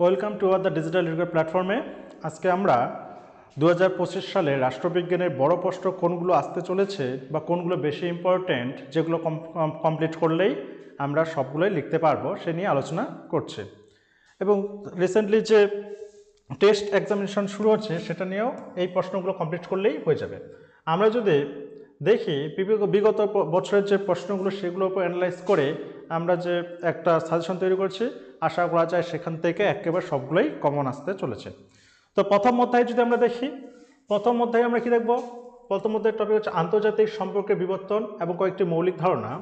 Welcome to the digital education প্ল্যাটফর্মে। আজকে আমরা 2025 সালে রাষ্ট্রবিজ্ঞানের বড় প্রশ্ন কোনগুলো আসতে চলেছে বা কোনগুলো বেশি ইম্পর্ট্যান্ট, যেগুলো কমপ্লিট করলেই আমরা সবগুলোই লিখতে পারবো, সে নিয়ে আলোচনা করছে। এবং রিসেন্টলি যে টেস্ট এক্সামিনেশন শুরু হচ্ছে সেটা নিয়েও এই প্রশ্নগুলো কমপ্লিট করলেই হয়ে যাবে। আমরা যদি দেখি বিগত বছরের যে প্রশ্নগুলো সেগুলোর উপর অ্যানালাইজ করে আমরা যে একটা সাজেশন তৈরি করছি, আশা করা যায় সেখান থেকে একেবারে সবগুলোই কমন আসতে চলেছে। তো প্রথম অধ্যায় যদি আমরা দেখি, প্রথম অধ্যায়ে আমরা কি দেখব? প্রথম অধ্যায়ের টপিক হচ্ছে আন্তর্জাতিক সম্পর্কের বিবর্তন এবং কয়েকটি মৌলিক ধারণা।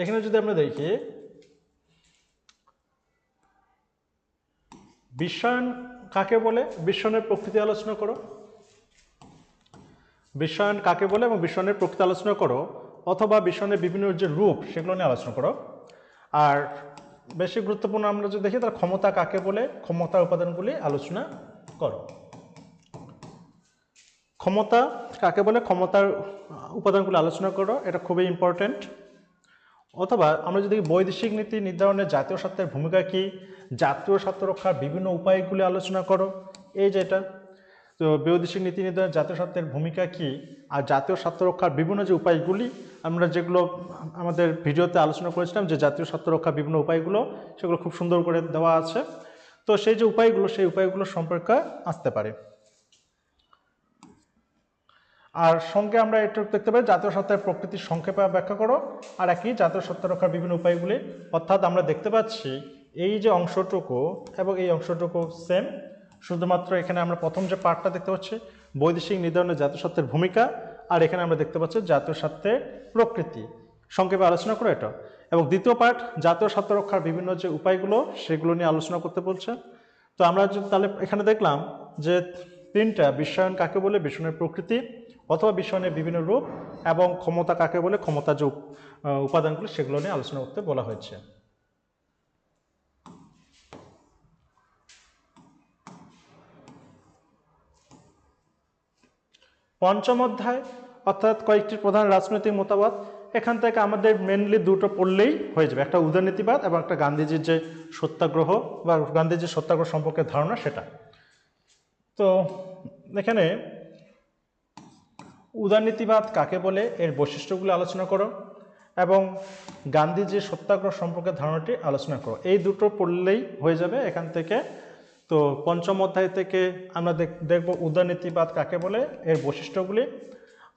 এখানে যদি আমরা দেখি, বিশ্বায়ন কাকে বলে, বিশ্বায়নের প্রকৃতি আলোচনা করো। বিশ্বায়ন কাকে বলে এবং বিশ্বায়নের প্রকৃতি আলোচনা করো, অথবা বিশ্বায়নের বিভিন্ন যে রূপ সেগুলো নিয়ে আলোচনা করো। আর বেশি গুরুত্বপূর্ণ আমরা যদি দেখি তাহলে ক্ষমতা কাকে বলে, ক্ষমতার উপাদানগুলি আলোচনা করো। ক্ষমতা কাকে বলে, ক্ষমতার উপাদানগুলি আলোচনা করো, এটা খুবই ইম্পর্টেন্ট। অথবা আমরা যদি বৈদেশিক নীতি নির্ধারণে জাতীয় স্বার্থের ভূমিকা কী, জাতীয় স্বার্থ রক্ষার বিভিন্ন উপায়গুলি আলোচনা করো। এই যেটা তো বৈদেশিক নীতি নির্ধারণে জাতীয় স্বার্থের ভূমিকা কী আর জাতীয় স্বার্থ রক্ষার বিভিন্ন যে উপায়গুলি, আমরা যেগুলো আমাদের ভিডিওতে আলোচনা করেছিলাম যে জাতীয় স্বার্থ রক্ষার বিভিন্ন উপায়গুলো, সেগুলো খুব সুন্দর করে দেওয়া আছে। তো সেই যে উপায়গুলো, সেই উপায়গুলো সম্পর্কে আসতে পারে। আর সঙ্গে আমরা এটা দেখতে পাই জাতীয় স্বার্থের প্রকৃতির সংক্ষেপে ব্যাখ্যা করো, আর একই জাতীয় স্বার্থ রক্ষার বিভিন্ন উপায়গুলি। অর্থাৎ আমরা দেখতে পাচ্ছি এই যে অংশটুকু এবং এই অংশটুকু সেম, শুধুমাত্র এখানে আমরা প্রথম যে পার্টটা দেখতে পাচ্ছি বৈদেশিক নির্ধারণে জাতীয় স্বার্থের ভূমিকা, আর এখানে আমরা দেখতে পাচ্ছি জাতীয় স্বার্থের প্রকৃতি সংক্ষেপে আলোচনা করো এটা। এবং দ্বিতীয় পার্ট জাতীয় স্বার্থ রক্ষার বিভিন্ন যে উপায়গুলো সেগুলো নিয়ে আলোচনা করতে বলছে। তো আমরা তাহলে এখানে দেখলাম যে তিনটা, বিশ্বায়ন কাকে বলে, বিশ্বায়নের প্রকৃতি অথবা বিশ্বায়নের বিভিন্ন রূপ, এবং ক্ষমতা কাকে বলে, ক্ষমতা যে উপাদানগুলো সেগুলো নিয়ে আলোচনা করতে বলা হয়েছে। পঞ্চম অধ্যায় অর্থাৎ কয়েকটি প্রধান রাজনৈতিক মতবাদ। এখান থেকে আমাদের মেনলি দুটো পড়লেই হয়ে যাবে, একটা উদারনীতিবাদ এবং একটা গান্ধীজির যে সত্যাগ্রহ বা গান্ধীজির সত্যাগ্রহ সম্পর্কে ধারণা সেটা। তো এখানে উদারনীতিবাদ কাকে বলে, এর বৈশিষ্ট্যগুলো আলোচনা করো, এবং গান্ধীজির সত্যাগ্রহ সম্পর্কে ধারণাটি আলোচনা করো। এই দুটো পড়লেই হয়ে যাবে এখান থেকে। তো পঞ্চম অধ্যায় থেকে আমরা দেখব উদারনীতিবাদ কাকে বলে, এর বৈশিষ্ট্যগুলি,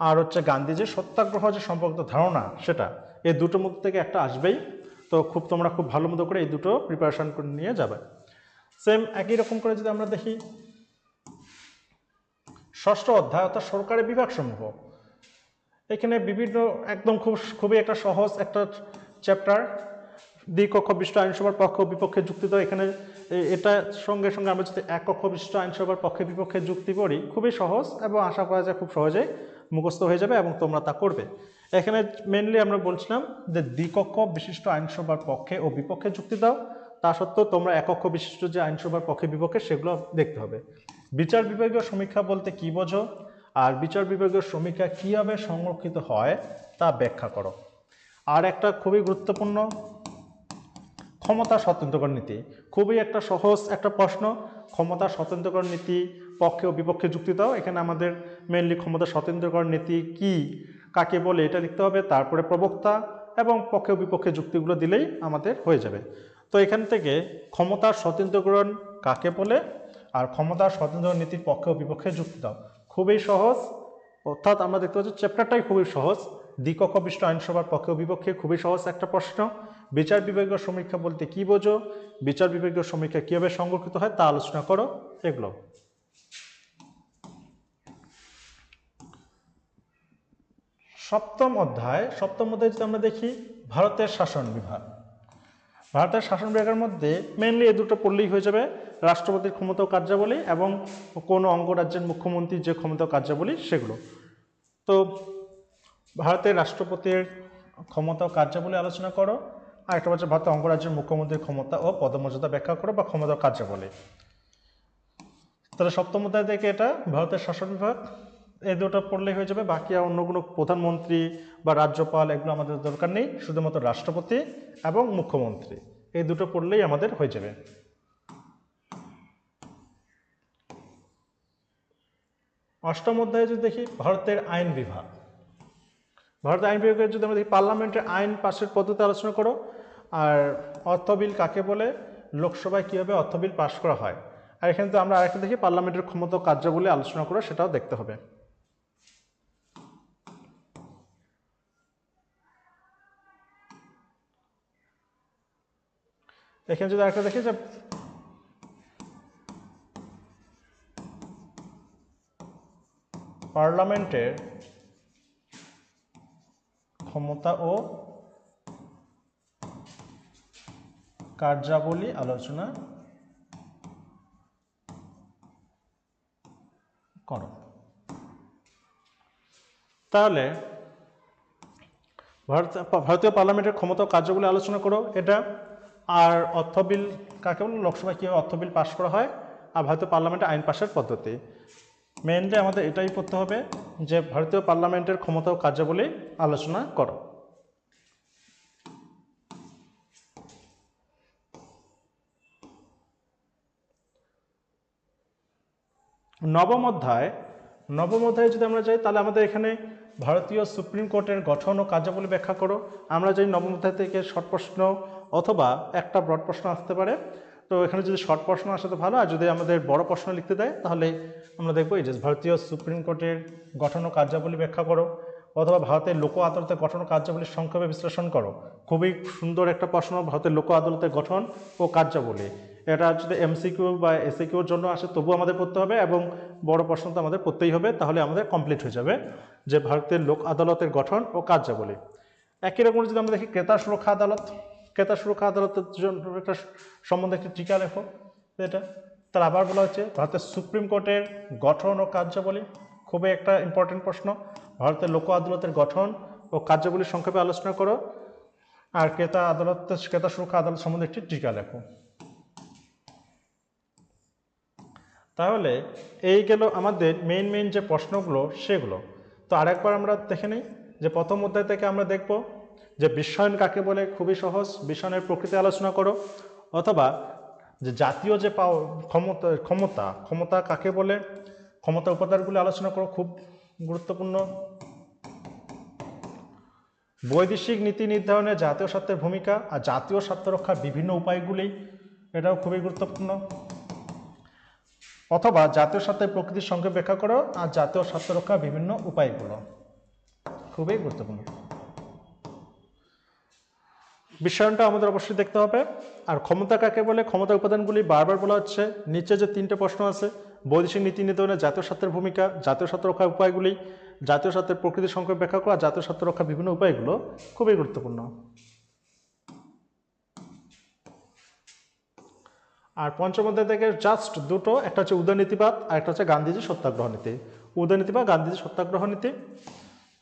আর হচ্ছে গান্ধীজির সত্যাগ্রহ যে সম্পর্কিত ধারণা সেটা। এই দুটোর মধ্যে থেকে একটা আসবেই। তো তোমরা খুব ভালো মতো করে এই দুটো প্রিপারেশন করে নিয়ে যাবে। সেম একই রকম করে যদি আমরা দেখি ষষ্ঠ অধ্যায় অর্থাৎ সরকারের বিভাগসমূহ। এখানে বিভিন্ন একদম খুবই একটা সহজ একটা চ্যাপ্টার, দ্বিকক্ষ বিশিষ্ট আইনসভার পক্ষ ও বিপক্ষে যুক্তি দাও। এখানে এটা সঙ্গে সঙ্গে আমরা যদি এক কক্ষ বিশিষ্ট আইনসভার পক্ষে বিপক্ষে যুক্তি পড়ি, খুবই সহজ এবং আশা করা যায় খুব সহজেই মুখস্থ হয়ে যাবে এবং তোমরা তা করবে। এখানে মেনলি আমরা বলছিলাম যে দ্বিকক্ষ বিশিষ্ট আইনসভার পক্ষে ও বিপক্ষে যুক্তি দাও, তা সত্ত্বেও তোমরা একক বিশিষ্ট যে আইনসভার পক্ষে বিপক্ষে সেগুলো দেখতে হবে। বিচার বিভাগীয় সমীক্ষা বলতে কি বোঝো, আর বিচার বিভাগীয় সমীক্ষা কীভাবে সংরক্ষিত হয় তা ব্যাখ্যা করো। আর একটা খুবই গুরুত্বপূর্ণ, ক্ষমতা স্বতন্ত্রকরণ নীতি, খুবই একটা সহজ একটা প্রশ্ন। ক্ষমতা স্বতন্ত্রকরণ নীতি পক্ষে ও বিপক্ষে যুক্তি দাও। এখানে আমাদের মেনলি ক্ষমতা স্বতন্ত্রকরণ নীতি কি, কাকে বলে এটা লিখতে হবে, তারপরে প্রবক্তা এবং পক্ষে ও বিপক্ষে যুক্তিগুলো দিলেই আমাদের হয়ে যাবে। তো এখান থেকে ক্ষমতার স্বতন্ত্রকরণ কাকে বলে আর ক্ষমতার স্বতন্ত্র নীতির পক্ষে ও বিপক্ষে যুক্তি দাও, খুবই সহজ। অর্থাৎ আমরা দেখতে পাচ্ছি চ্যাপ্টারটাই খুবই সহজ। দ্বিকক্ষ বিশিষ্ট আইনসভার পক্ষে ও বিপক্ষে খুবই সহজ একটা প্রশ্ন। বিচার বিভাগীয় সমীক্ষা বলতে কি বোঝো, বিচার বিভাগীয় সমীক্ষা কিভাবে সংরক্ষিত হয় তা আলোচনা করো, এগুলো। সপ্তম অধ্যায় যদি আমরা দেখি ভারতের শাসন বিভাগ। ভারতের শাসন বিভাগের মধ্যে মেনলি এই দুটো পড়লেই হয়ে যাবে, রাষ্ট্রপতির ক্ষমতা ও কার্যাবলী এবং কোনো অঙ্গরাজ্যের মুখ্যমন্ত্রীর যে ক্ষমতা ও কার্যাবলী সেগুলো। তো ভারতের রাষ্ট্রপতির ক্ষমতা ও কার্যাবলী আলোচনা করো, আর একটা হচ্ছে ভারতের অঙ্গরাজ্যের মুখ্যমন্ত্রীর ক্ষমতা ও পদমর্যাদা ব্যাখ্যা করো বা ক্ষমতা ও কার্যাবলী। তাহলে সপ্তম অধ্যায় থেকে এটা ভারতের শাসন বিভাগ, এই দুটো পড়লেই হয়ে যাবে। বাকি আর অন্য কোনো প্রধানমন্ত্রী বা রাজ্যপাল এগুলো আমাদের দরকার নেই, শুধুমাত্র রাষ্ট্রপতি এবং মুখ্যমন্ত্রী এই দুটো পড়লেই আমাদের হয়ে যাবে। অষ্টম অধ্যায়ে যদি দেখি ভারতের আইন বিভাগ, ভারতের আইন বিভাগের যদি আমরা দেখি পার্লামেন্টের আইন পাশের পদ্ধতি আলোচনা করো, আর অর্থ বিল কাকে বলে, লোকসভায় কীভাবে অর্থ বিল পাশ করা হয়। আর এখানে তো আমরা আরেকটা দেখি পার্লামেন্টের ক্ষমতা ও কার্যাবলী আলোচনা করো, সেটাও দেখতে হবে। এখানে যদি আরেকটা দেখি যে পার্লামেন্টের ক্ষমতা ও কার্যাবলী আলোচনা করো। তাহলে ভারতীয় পার্লামেন্টের ক্ষমতা ও কার্যাবলী আলোচনা করো এটা, আর অর্থ বিল কাকে বলে, লোকসভায় কীভাবে অর্থ বিল পাশ করা হয়, আর ভারতীয় পার্লামেন্টে আইন পাশের পদ্ধতি। মেনলি আমাদের এটাই পড়তে হবে যে ভারতীয় পার্লামেন্টের ক্ষমতা ও কার্যাবলী আলোচনা করো। নবম অধ্যায় যদি আমরা যাই তাহলে আমাদের এখানে ভারতীয় সুপ্রিম কোর্টের গঠন ও কার্যাবলী ব্যাখ্যা করো। আমরা যাই নবম অধ্যায় থেকে শর্ট প্রশ্ন অথবা একটা ব্রড প্রশ্ন আসতে পারে, তো এখানে যদি শর্ট প্রশ্ন আসে তো ভালো, আর যদি আমাদের বড় প্রশ্ন লিখতে দেয় তাহলে আমরা দেখবো এই যে ভারতীয় সুপ্রিম কোর্টের গঠন ও কার্যাবলী ব্যাখ্যা করো, অথবা ভারতের লোক আদালতের গঠন ও কার্যাবলীর সংক্ষেপে বিশ্লেষণ করো। খুবই সুন্দর একটা প্রশ্ন, ভারতের লোক আদালতের গঠন ও কার্যাবলী। এটা যদি এমসিকিউ বা এসিকিউর জন্য আসে তবু আমাদের পড়তে হবে, এবং বড় প্রশ্ন তো আমাদের পড়তেই হবে, তাহলে আমাদের কমপ্লিট হয়ে যাবে যে ভারতের লোক আদালতের গঠন ও কার্যাবলী। একই রকম যদি আমরা দেখি ক্রেতা সুরক্ষা আদালত, ক্রেতা সুরক্ষা আদালতের জন্য একটা সম্বন্ধে একটি টিকা লেখো। এটা তার আবার বলা হচ্ছে ভারতের সুপ্রিম কোর্টের গঠন ও কার্যাবলী, খুবই একটা ইম্পর্টেন্ট প্রশ্ন। ভারতের লোক আদালতের গঠন ও কার্যাবলীর সংক্ষেপে আলোচনা করো, আর ক্রেতা সুরক্ষা আদালত সম্বন্ধে একটি টিকা লেখো। তাহলে এই গেল আমাদের মেইন যে প্রশ্নগুলো সেগুলো। তো আরেকবার আমরা দেখে নিই যে প্রথম অধ্যায় থেকে আমরা দেখব যে বিশ্বায়ন কাকে বলে, খুবই সহজ, বিশ্বায়নের প্রকৃতি আলোচনা করো, অথবা যে জাতীয় যে ক্ষমতা কাকে বলে, ক্ষমতা উপাদানগুলি আলোচনা করো, খুব গুরুত্বপূর্ণ। বৈদেশিক নীতি নির্ধারণে জাতীয় স্বার্থের ভূমিকা আর জাতীয় স্বার্থ রক্ষার বিভিন্ন উপায়গুলি, এটাও খুবই গুরুত্বপূর্ণ। অথবা জাতীয় স্বার্থের প্রকৃতির সঙ্গে ব্যাখ্যা করো আর জাতীয় স্বার্থ রক্ষার বিভিন্ন উপায়গুলো, খুবই গুরুত্বপূর্ণ। বিশ্বায়নটা আমাদের অবশ্যই দেখতে হবে। আর ক্ষমতা কাকে বলে, ক্ষমতার উপাদানগুলি বারবার বলা হচ্ছে, নিচে যে তিনটে প্রশ্ন আছে, বৈদেশিক নীতি নির্ধারণে জাতীয় স্বার্থের ভূমিকা, জাতীয় স্বার্থ রক্ষার উপায়গুলি, জাতীয় স্বার্থের প্রকৃতির সংক্ষেপ ব্যাখ্যা করা, জাতীয় স্বার্থ রক্ষার বিভিন্ন উপায়গুলো, খুবই গুরুত্বপূর্ণ। আর পঞ্চম অধ্যায় থেকে জাস্ট দুটো, একটা হচ্ছে উদয়নীতিবাদ আর একটা হচ্ছে গান্ধীজি সত্যাগ্রহ নীতি। উদয়নীতিবাদ, গান্ধীজি সত্যাগ্রহ নীতি।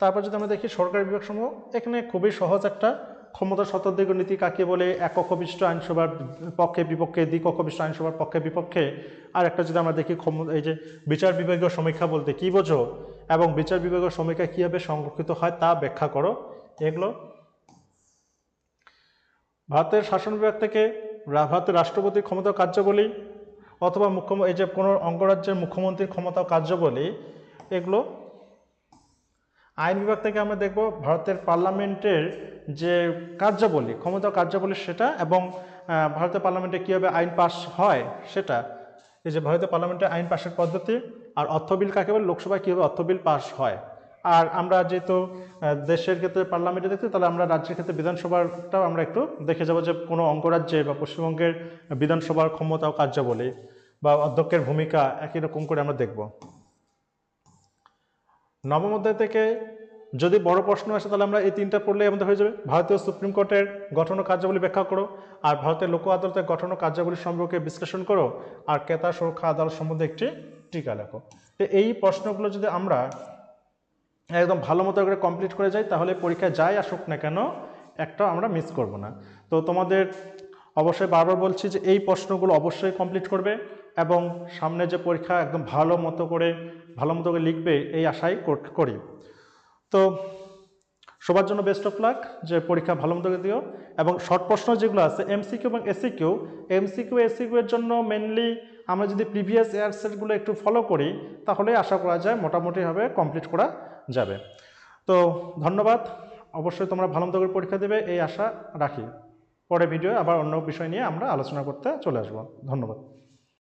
তারপর যদি আমরা দেখি সরকারি বিভাগ সমূহ, এখানে খুবই সহজ একটা, ক্ষমতা শতাধিক নীতি কাকে বলে, একক বিশিষ্ট আইনসভার পক্ষে বিপক্ষে, দ্বিকক্ষ বিশিষ্ট আইনসভার পক্ষে বিপক্ষে। আর একটা যদি আমরা দেখি এই যে বিচার বিভাগীয় সমীক্ষা বলতে কি বোঝো, এবং বিচার বিভাগীয় সমীক্ষা কীভাবে সংরক্ষিত হয় তা ব্যাখ্যা করো। এগুলো ভারতের শাসন বিভাগ থেকে ভারতের রাষ্ট্রপতির ক্ষমতা ও কার্যাবলী, অথবা এই যে কোনো অঙ্গরাজ্যের মুখ্যমন্ত্রীর ক্ষমতা ও কার্যাবলী, এগুলো। আইন বিভাগ থেকে আমরা দেখব ভারতের পার্লামেন্টের যে কার্যাবলী, ক্ষমতা ও কার্যাবলী সেটা, এবং ভারতের পার্লামেন্টে কীভাবে আইন পাস হয় সেটা। এই যে ভারতের পার্লামেন্টে আইন পাশের পদ্ধতি, আর অর্থ বিল কাকে বলে, লোকসভায় কীভাবে অর্থ বিল পাস হয়। আর আমরা যেহেতু দেশের ক্ষেত্রে পার্লামেন্টে দেখছি, তাহলে আমরা রাজ্যের ক্ষেত্রে বিধানসভাটাও আমরা একটু দেখে যাব, যে কোনো অঙ্গরাজ্যে বা পশ্চিমবঙ্গের বিধানসভার ক্ষমতা ও কার্যাবলী বা অধ্যক্ষের ভূমিকা একই রকম করে আমরা দেখব। নবম অধ্যায় থেকে যদি বড় প্রশ্ন আসে তাহলে আমরা এই তিনটা পড়লেই আমাদের হয়ে যাবে। ভারতীয় সুপ্রিম কোর্টের গঠন ও কার্যাবলী ব্যাখ্যা করো, আর ভারতের লোক আদালতের গঠন ও কার্যাবলী সম্পর্কে বিশ্লেষণ করো, আর ক্রেতা সুরক্ষা আদালত সম্বন্ধে একটি টিকা লেখো। তো এই প্রশ্নগুলো যদি আমরা একদম ভালো মতো করে কমপ্লিট করে যাই, তাহলে পরীক্ষায় যাই আসুক না কেন একটা আমরা মিস করব না। তো তোমাদের অবশ্যই বারবার বলছি যে এই প্রশ্নগুলো অবশ্যই কমপ্লিট করবে, এবং সামনে যে পরীক্ষা একদম ভালো মতো করে লিখবে এই আশাই করি। তো সবার জন্য বেস্ট অফ লাক, যে পরীক্ষা ভালো মতো দিও। এবং শর্ট প্রশ্ন যেগুলো আছে এমসিকিউ এবং এসিকিউ, এমসিকিউ এর জন্য মেনলি আমরা যদি প্রিভিয়াস ইয়ার্সেরগুলো একটু ফলো করি তাহলে আশা করা যায় মোটামুটিভাবে কমপ্লিট করা যাবে। তো ধন্যবাদ, অবশ্যই তোমরা ভালো মতো করে পরীক্ষা দেবে এই আশা রাখি। পরে ভিডিও আবার অন্য বিষয় নিয়ে আমরা আলোচনা করতে চলে আসবো। ধন্যবাদ।